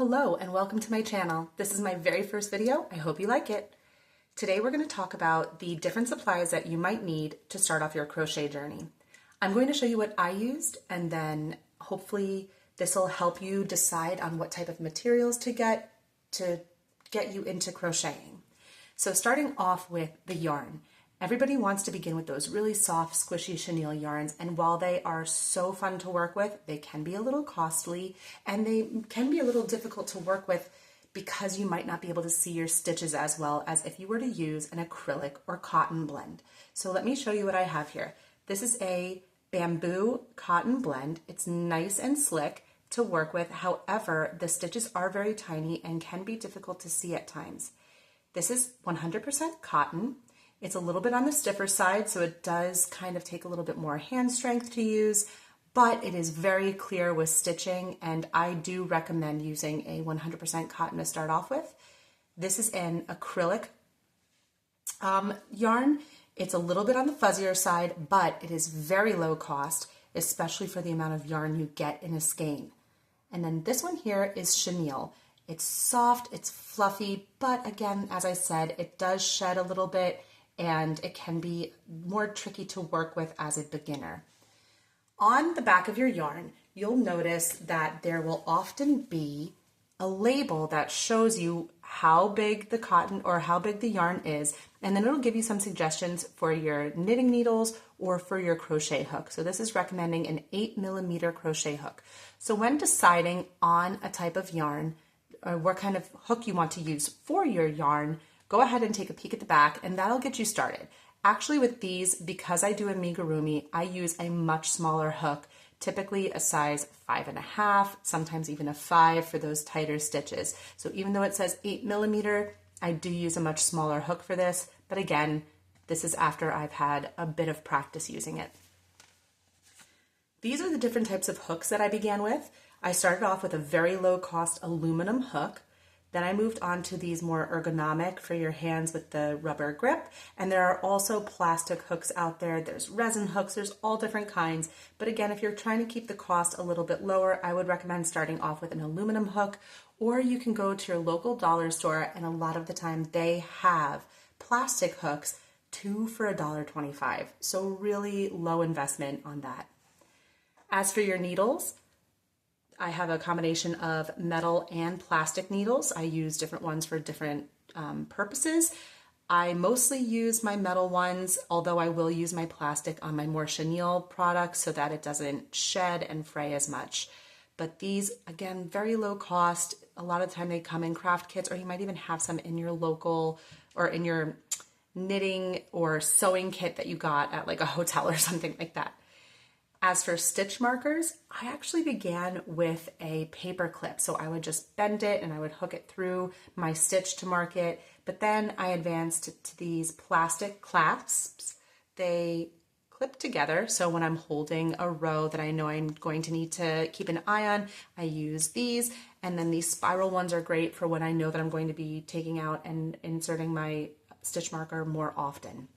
Hello and welcome to my channel. This is my very first video. I hope you like it. Today we're going to talk about the different supplies that you might need to start off your crochet journey. I'm going to show you what I used, and then hopefully this will help you decide on what type of materials to get you into crocheting. So starting off with the yarn. Everybody wants to begin with those really soft, squishy chenille yarns, and while they are so fun to work with, they can be a little costly and they can be a little difficult to work with because you might not be able to see your stitches as well as if you were to use an acrylic or cotton blend. So let me show you what I have here. This is a bamboo cotton blend. It's nice and slick to work with. However, the stitches are very tiny and can be difficult to see at times. This is 100% cotton. It's a little bit on the stiffer side, so it does kind of take a little bit more hand strength to use, but it is very clear with stitching, and I do recommend using a 100% cotton to start off with. This is an acrylic yarn. It's a little bit on the fuzzier side, but it is very low cost, especially for the amount of yarn you get in a skein. And then this one here is chenille. It's soft, it's fluffy, but again, as I said, it does shed a little bit, and it can be more tricky to work with as a beginner. On the back of your yarn, you'll notice that there will often be a label that shows you how big the cotton or how big the yarn is, and then it'll give you some suggestions for your knitting needles or for your crochet hook. So this is recommending an 8mm crochet hook. So when deciding on a type of yarn or what kind of hook you want to use for your yarn, go ahead and take a peek at the back, and that'll get you started. Actually, with these, because I do amigurumi, I use a much smaller hook, typically a size 5.5, sometimes even a 5 for those tighter stitches. So even though it says 8mm, I do use a much smaller hook for this, but again, this is after I've had a bit of practice using it. These are the different types of hooks that I began with. I started off with a very low cost aluminum hook. Then I moved on to these more ergonomic for your hands with the rubber grip. And there are also plastic hooks out there. There's resin hooks, there's all different kinds. But again, if you're trying to keep the cost a little bit lower, I would recommend starting off with an aluminum hook, or you can go to your local dollar store, and a lot of the time they have plastic hooks, 2 for $1.25. So really low investment on that. As for your needles, I have a combination of metal and plastic needles. I use different ones for different purposes. I mostly use my metal ones, although I will use my plastic on my more chenille products so that it doesn't shed and fray as much. But these, again, very low cost. A lot of the time they come in craft kits, or you might even have some in your local or in your knitting or sewing kit that you got at like a hotel or something like that. As for stitch markers, I actually began with a paper clip. So I would just bend it and I would hook it through my stitch to mark it. But then I advanced to these plastic clasps. They clip together. So when I'm holding a row that I know I'm going to need to keep an eye on, I use these. And then these spiral ones are great for when I know that I'm going to be taking out and inserting my stitch marker more often.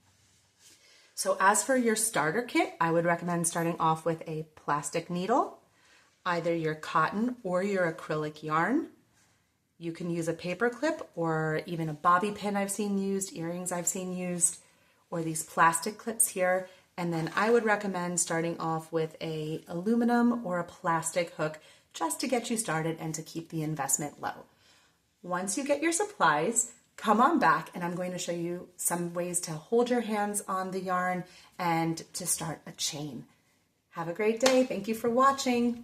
So as for your starter kit, I would recommend starting off with a plastic needle, either your cotton or your acrylic yarn. You can use a paper clip or even a bobby pin I've seen used, earrings I've seen used, or these plastic clips here. And then I would recommend starting off with a aluminum or a plastic hook just to get you started and to keep the investment low. Once you get your supplies, come on back and I'm going to show you some ways to hold your hands on the yarn and to start a chain. Have a great day. Thank you for watching.